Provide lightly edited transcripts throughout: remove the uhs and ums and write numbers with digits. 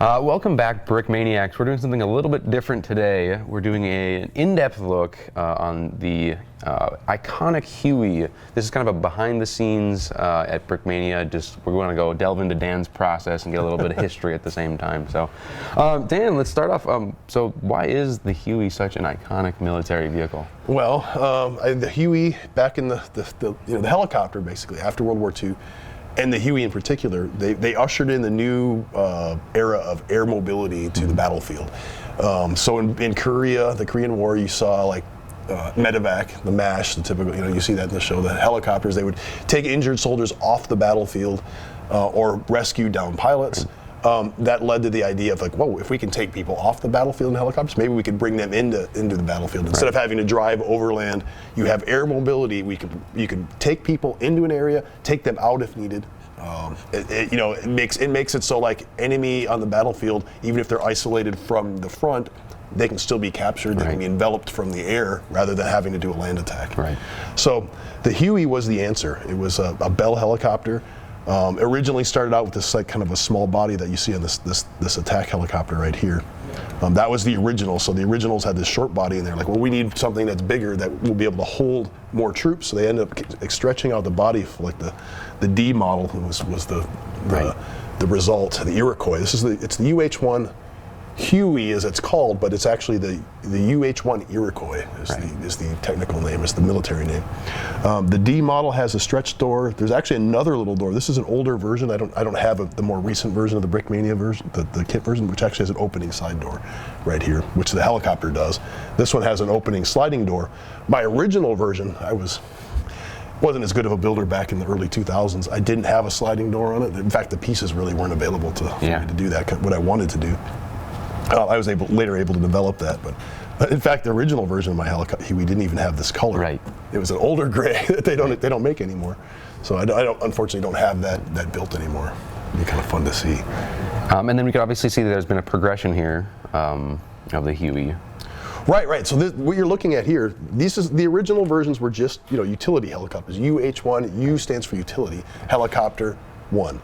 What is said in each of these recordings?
Welcome back, Brickmaniacs. We're doing something a little bit different today. We're doing an in-depth look on the iconic Huey. This is kind of a behind-the-scenes at Brickmania. We're going to go delve into Dan's process and get a little bit of history at the same time. So, Dan, let's start off. So, why is the Huey such an iconic military vehicle? Well, the Huey, back in the helicopter, basically after World War II. And the Huey in particular, they ushered in the new era of air mobility to the battlefield. So in Korea, the Korean War, you saw like medevac, the MASH, the typical, you see that in the show, the helicopters, they would take injured soldiers off the battlefield or rescue downed pilots. That led to the idea of like, whoa, if we can take people off the battlefield in helicopters, maybe we could bring them into the battlefield. Instead of having to drive overland, you have air mobility. You can take people into an area, take them out if needed. It makes it so like enemy on the battlefield, even if they're isolated from the front, they can still be captured. They can be enveloped from the air rather than having to do a land attack. Right. So the Huey was the answer. It was a Bell helicopter. Originally started out with this like kind of a small body that you see on this attack helicopter right here. That was the original. So the originals had this short body, and they're like, well, we need something that's bigger that will be able to hold more troops. So they ended up stretching out the body for like the D model was the result. The Iroquois. It's the UH-1 Huey, as it's called, but it's actually the UH-1 Iroquois is the technical name, is the military name. The D model has a stretch door. There's actually another little door. This is an older version. I don't have the more recent version of the Brickmania version, the kit version, which actually has an opening side door right here, which the helicopter does. This one has an opening sliding door. My original version, wasn't as good of a builder back in the early 2000s. I didn't have a sliding door on it. In fact, the pieces really weren't available for me to do that, what I wanted to do. I was later able to develop that, but in fact, the original version of my helicopter Huey didn't even have this color. Right. It was an older gray that they don't make anymore. So I unfortunately don't have that built anymore. It'd be kind of fun to see. And then we can obviously see that there's been a progression here of the Huey. Right. So what you're looking at here, the original versions were just utility helicopters. UH-1, U stands for utility, helicopter 1.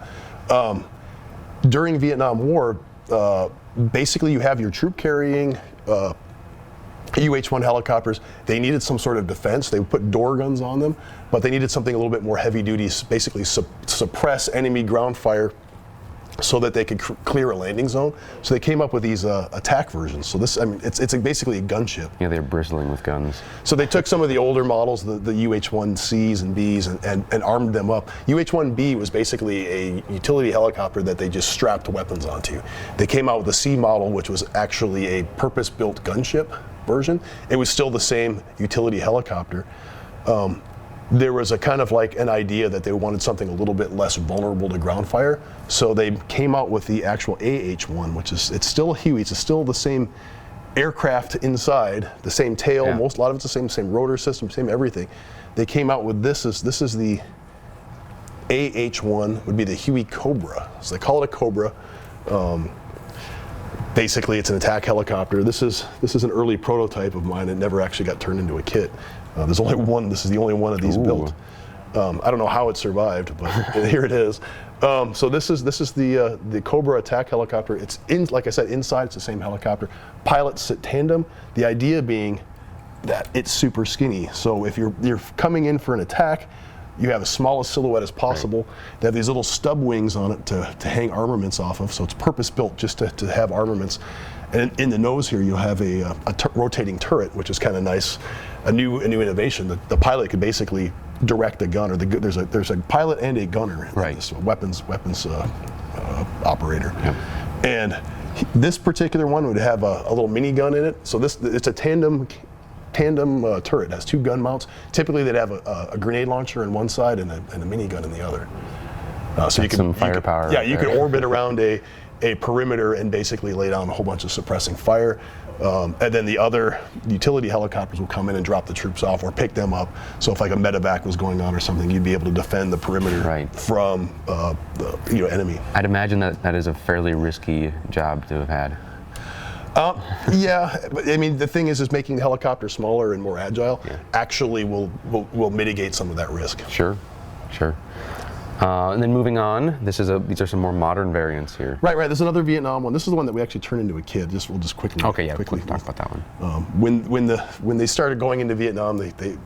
During Vietnam War, basically you have your troop carrying UH-1 helicopters. They needed some sort of defense. They would put door guns on them, but they needed something a little bit more heavy duty, basically suppress enemy ground fire so that they could clear a landing zone. So they came up with these attack versions. So it's basically a gunship. Yeah, they're bristling with guns. So they took some of the older models, the UH-1Cs and Bs, and armed them up. UH-1B was basically a utility helicopter that they just strapped weapons onto. They came out with the C model, which was actually a purpose-built gunship version. It was still the same utility helicopter. There was a kind of like an idea that they wanted something a little bit less vulnerable to ground fire. So they came out with the actual AH-1, it's still a Huey. It's still the same aircraft inside, the same tail. A lot of it's the same rotor system, same everything. They came out with this is the AH-1, would be the Huey Cobra. So they call it a Cobra. Basically, it's an attack helicopter. This is an early prototype of mine. It never actually got turned into a kit. There's only one. This is the only one of these built. I don't know how it survived, but here it is. So this is the Cobra attack helicopter. It's like I said, inside it's the same helicopter. Pilots sit tandem. The idea being that it's super skinny. So if you're coming in for an attack, you have the smallest silhouette as possible. They have these little stub wings on it to hang armaments off of. So it's purpose built just to have armaments. And in the nose here, you'll have a rotating turret, which is kind of nice. A new innovation. The pilot could basically direct a gun, or there's a pilot and a gunner. This weapons operator. And this particular one would have a little mini gun in it. So it's a tandem turret. It has two gun mounts. Typically, they'd have a grenade launcher on one side and a mini gun in the other. So you some firepower. You could orbit around a perimeter and basically lay down a whole bunch of suppressing fire. And then the other utility helicopters will come in and drop the troops off or pick them up. So if like a medevac was going on or something, you'd be able to defend the perimeter from the enemy. I'd imagine that is a fairly risky job to have had. But I mean, the thing is making the helicopter smaller and more agile actually will mitigate some of that risk. Sure. And then moving on, these are some more modern variants here. Right. There's another Vietnam one. This is the one that we actually turned into a kid. We'll just quickly. Okay, yeah, quickly talk about that one. When they started going into Vietnam, they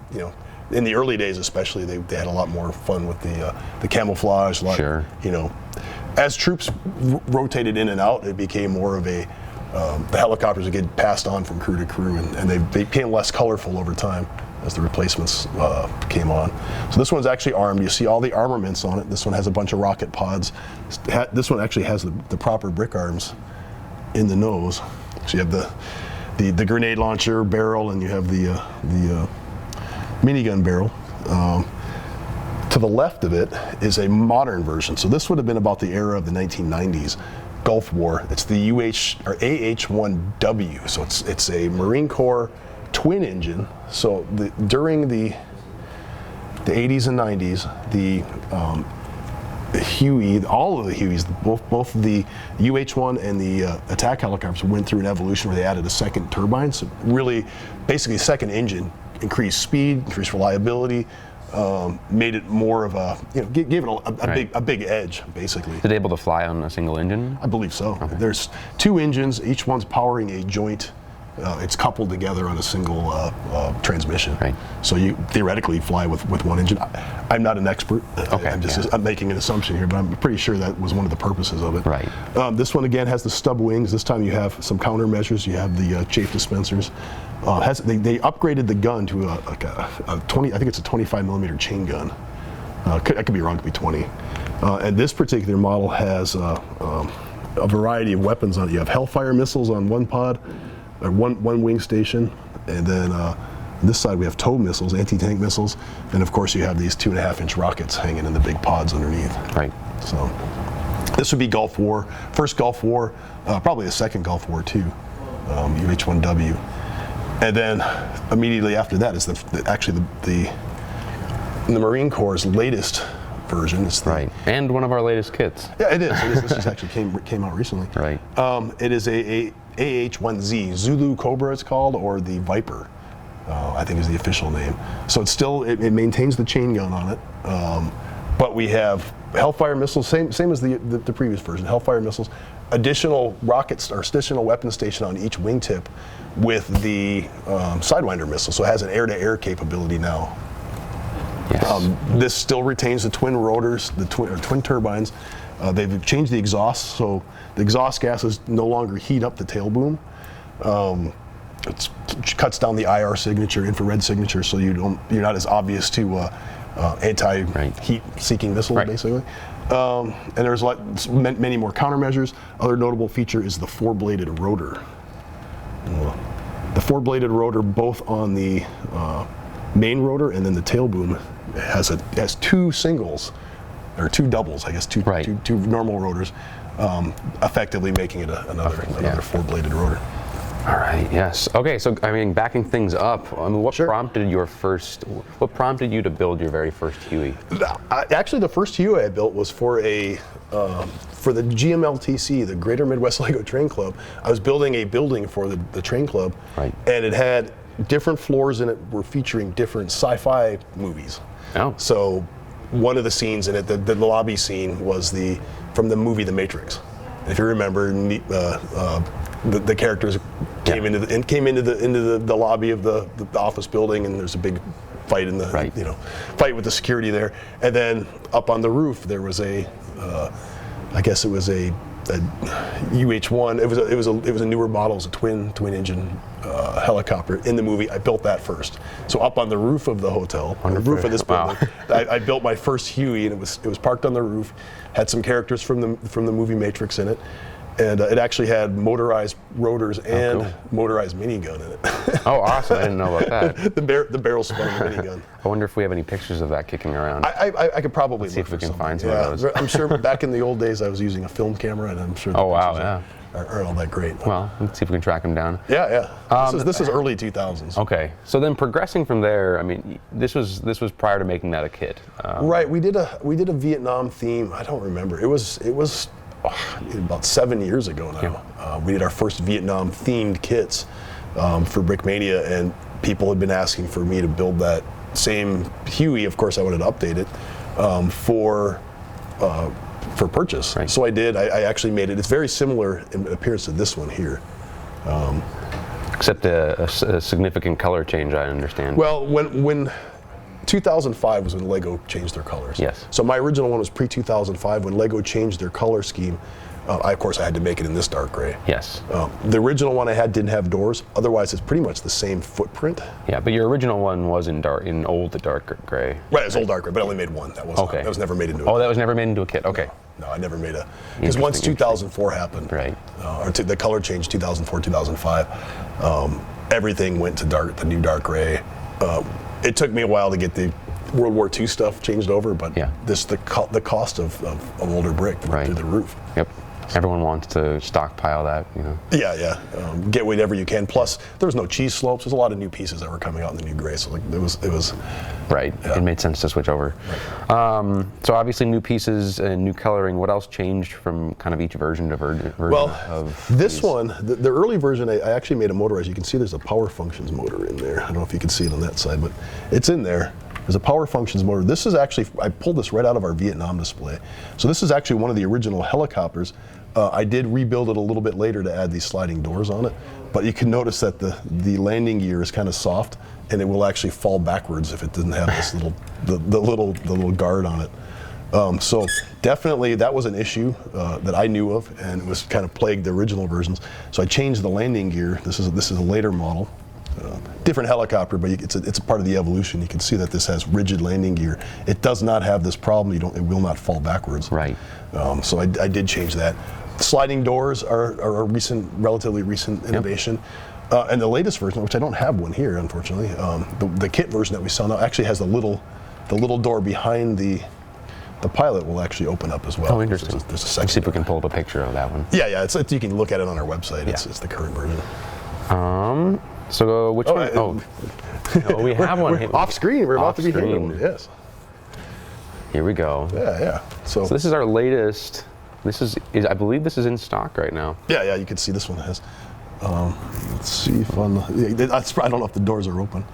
in the early days especially, they had a lot more fun with the camouflage. Sure. As troops rotated in and out, it became more of a the helicopters would get passed on from crew to crew, and they became less colorful over time as the replacements came on. So this one's actually armed. You see all the armaments on it. This one has a bunch of rocket pods. This one actually has the proper brick arms in the nose. So you have the grenade launcher barrel, and you have the minigun barrel. To the left of it is a modern version. So this would have been about the era of the 1990s Gulf War. It's the AH-1W. So it's a Marine Corps twin engine. So during the 80s and 90s, the Huey, all of the Hueys, both the UH-1 and the attack helicopters went through an evolution where they added a second turbine. So really, basically, second engine, increased speed, increased reliability, made it more of a, gave it a big edge, basically. Is it able to fly on a single engine? I believe so. Okay. There's two engines, each one's powering a joint. It's coupled together on a single transmission. Right. So you theoretically fly with one engine. I'm not an expert. Okay, I'm making an assumption here, but I'm pretty sure that was one of the purposes of it. Right. This one again has the stub wings. This time you have some countermeasures. You have the chafe dispensers. They upgraded the gun to a 20. I think it's a 25 millimeter chain gun. I could be wrong. It could be 20. And this particular model has a variety of weapons on it. You have Hellfire Missiles on one pod. One wing station, and then on this side we have tow missiles, anti-tank missiles, and of course you have these 2.5-inch rockets hanging in the big pods underneath. Right. So this would be Gulf War, first Gulf War, probably the second Gulf War too, UH-1W, and then immediately after that is the Marine Corps' latest version. It's Right. And one of our latest kits. Yeah, it is. This just actually came out recently. Right. It is a AH-1Z, Zulu Cobra it's called, or the Viper, I think is the official name. So it's still, it maintains the chain gun on it, but we have Hellfire missiles, same as the previous version, Hellfire missiles, additional rockets or additional weapon station on each wingtip with the Sidewinder missile, so it has an air-to-air capability now. Yes. This still retains the twin rotors, the twin turbines. They've changed the exhaust, so the exhaust gases no longer heat up the tail boom. It cuts down the IR signature, infrared signature, so you're not as obvious to anti-heat seeking missiles, basically. And there's many more countermeasures. Other notable feature is the four-bladed rotor. The four-bladed rotor, both on the main rotor and then the tail boom, has two singles. Or two doubles, I guess, two normal rotors, effectively making it another four-bladed rotor. All right. Yes. Okay. So backing things up. What prompted you to build your very first Huey? Actually, the first Huey I built was for the GMLTC, the Greater Midwest Lego Train Club. I was building a building for the train club, and it had different floors in it were featuring different sci-fi movies. Oh. So one of the scenes in it, the lobby scene, was from the movie The Matrix. If you remember, the characters came into the lobby of the office building, and there's a big fight fight with the security there. And then up on the roof there was I guess it was a UH-1. It was a newer model. It was a twin engine helicopter in the movie. I built that first. So up on the roof of the hotel, on the roof of this building, I built my first Huey, and it was parked on the roof. Had some characters from the movie Matrix in it, and it actually had motorized rotors and motorized minigun in it. Oh, awesome! I didn't know about that. The barrel spun on the minigun. I wonder if we have any pictures of that kicking around. I could probably see if we can find some of those. I'm sure back in the old days I was using a film camera, and I'm sure. Aren't all that great. Well, let's see if we can track them down. Yeah. This is early 2000s. Okay, so then progressing from there, this was prior to making that a kit. Right. We did a Vietnam theme. I don't remember. It was about 7 years ago now. Yeah. We did our first Vietnam themed kits for Brickmania, and people had been asking for me to build that same Huey. Of course, I wanted to update it for for purchase. Right. So I did. I actually made it. It's very similar in appearance to this one here. Except a significant color change, I understand. Well, when 2005 was when Lego changed their colors. Yes. So my original one was pre-2005 when Lego changed their color scheme. Of course, I had to make it in this dark gray. Yes. The original one I had didn't have doors. Otherwise, it's pretty much the same footprint. Yeah, but your original one was in old dark gray. Right, it was old dark gray, but I only made one. That wasn't. Okay. That was never made into. Oh, that was never made into a kit. Okay. No, I never made a. Because once 2004 happened, right, the color change 2004, 2005, everything went to the new dark gray. It took me a while to get the World War II stuff changed over, but yeah, the cost of older brick went through the roof. Yep. Everyone wants to stockpile that, you know. Yeah. Get whatever you can. Plus, there was no cheese slopes. There's a lot of new pieces that were coming out in the new gray, so like it was. Right. Yeah. It made sense to switch over. Right. So obviously new pieces and new coloring. What else changed from kind of each version to version? Well, of this one, the early version, I actually made a motorized. You can see there's a power functions motor in there. I don't know if you can see it on that side, but it's in there. There's a power functions motor. This is actually, I pulled this right out of our Vietnam display. So this is actually one of the original helicopters. I did rebuild it a little bit later to add these sliding doors on it, but you can notice that the landing gear is kind of soft, and it will actually fall backwards if it doesn't have this little guard on it. So definitely that was an issue that I knew of, and it was kind of plagued the original versions. So I changed the landing gear. This is a later model. Different helicopter, but it's a part of the evolution. You can see that this has rigid landing gear. It does not have this problem. It will not fall backwards. Right. So I did change that. Sliding doors are a relatively recent innovation. Yep. And the latest version, which I don't have one here, unfortunately, the kit version that we sell now actually has the little door behind the pilot will actually open up as well. Oh, interesting. So there's a Let's see if we can pull up a picture of that one. Yeah. You can look at it on our website. Yeah. It's the current version. So which one? We have one off screen. We're about to be handling one. Yes. Here we go. Yeah. So this is our latest. This is I believe this is in stock right now. Yeah. You can see this one has. Let's see if I don't know if the doors are open.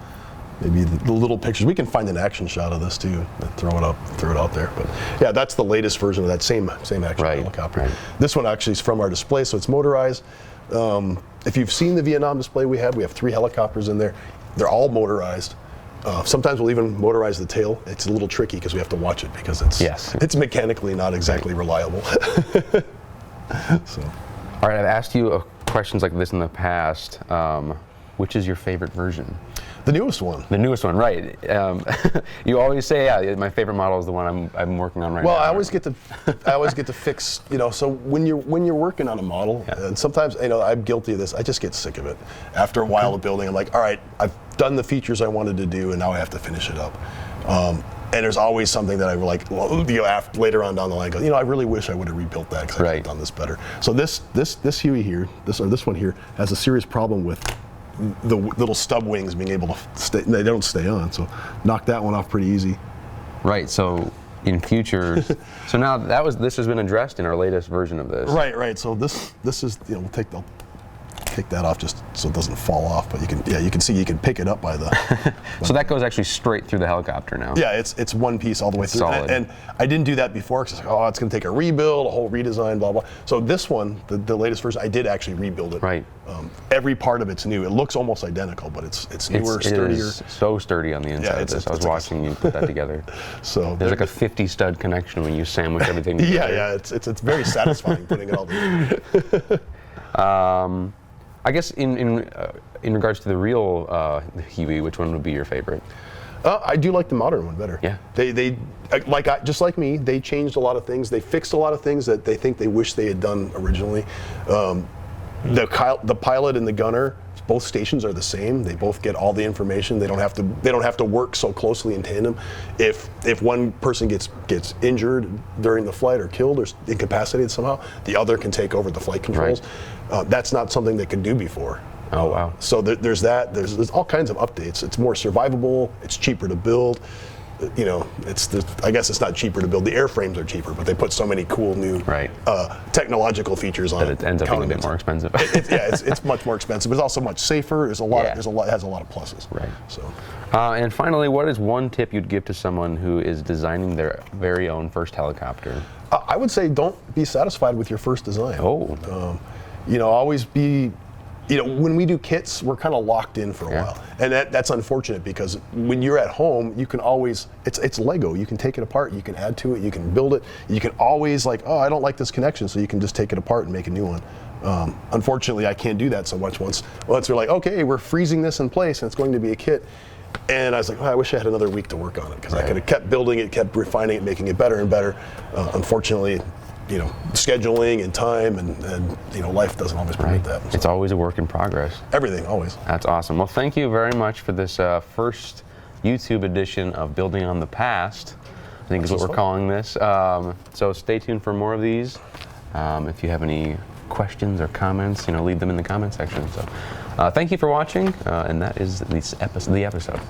Maybe the little pictures. We can find an action shot of this too. Throw it out there. But yeah, that's the latest version of that same action helicopter. Right. This one actually is from our display, so it's motorized. If you've seen the Vietnam display we have 3 helicopters in there. They're all motorized. Sometimes we'll even motorize the tail. It's a little tricky because we have to watch it because it's mechanically not exactly reliable. So. All right, I've asked you questions like this in the past. Which is your favorite version? The newest one. The newest one, right? You always say, my favorite model is the one I'm working on right now. Well, I always get to fix, So when you're working on a model, and sometimes I'm guilty of this. I just get sick of it. After a while of building, I'm like, all right, I've done the features I wanted to do, and now I have to finish it up. And there's always something that I like, later on down the line, go, I really wish I would have rebuilt that because I could have done this better. So this Huey here, this one here, has a serious problem with the little stub wings being able to stay. They don't stay on, so knock that one off pretty easy. Right. So in future, so now this has been addressed in our latest version of this. Right. So this is we'll take that off just so it doesn't fall off, but you can see you can pick it up by the. So that goes actually straight through the helicopter now. Yeah, it's one piece all the way through. Solid. And I didn't do that before because it's going to take a rebuild, a whole redesign, blah blah. So this one, the latest version, I did actually rebuild it. Right. Every part of it's new. It looks almost identical, but it's newer, sturdier. It is so sturdy on the inside of this. I was watching you put that together. So there's like a 50 stud connection when you sandwich everything together. Yeah. It's very satisfying putting it all together. I guess in regards to the real Huey, which one would be your favorite? I do like the modern one better. Yeah. They just like me, they changed a lot of things. They fixed a lot of things that they think they wish they had done originally. The pilot and the gunner, both stations are the same. They both get all the information. They don't have to work so closely in tandem. If one person gets injured during the flight or killed or incapacitated somehow, the other can take over the flight controls. Right. That's not something they could do before. Oh wow! So there's that. There's all kinds of updates. It's more survivable. It's cheaper to build. you know, I guess it's not cheaper to build. The airframes are cheaper, but they put so many cool new technological features on that it ends up being a bit more expensive. It's much more expensive, but it's also much safer. It has a lot of pluses. Right. So, and finally, what is one tip you'd give to someone who is designing their very own first helicopter? I would say don't be satisfied with your first design. Oh. You know, always be. You know, when we do kits, we're kind of locked in for a while, and that's unfortunate because when you're at home, you can always it's Lego. You can take it apart, you can add to it, you can build it. You can always like, oh, I don't like this connection, so you can just take it apart and make a new one. Unfortunately, I can't do that so much. Once we're like, okay, we're freezing this in place, and it's going to be a kit. And I was like, I wish I had another week to work on it because I could have kept building it, kept refining it, making it better and better. Unfortunately, you know, scheduling and time and you know, life doesn't always permit that. So. It's always a work in progress. Everything, always. That's awesome. Well, thank you very much for this first YouTube edition of Building on the Past, I think is what we're calling this. So stay tuned for more of these. If you have any questions or comments, you know, leave them in the comment section. So thank you for watching, and that is the episode.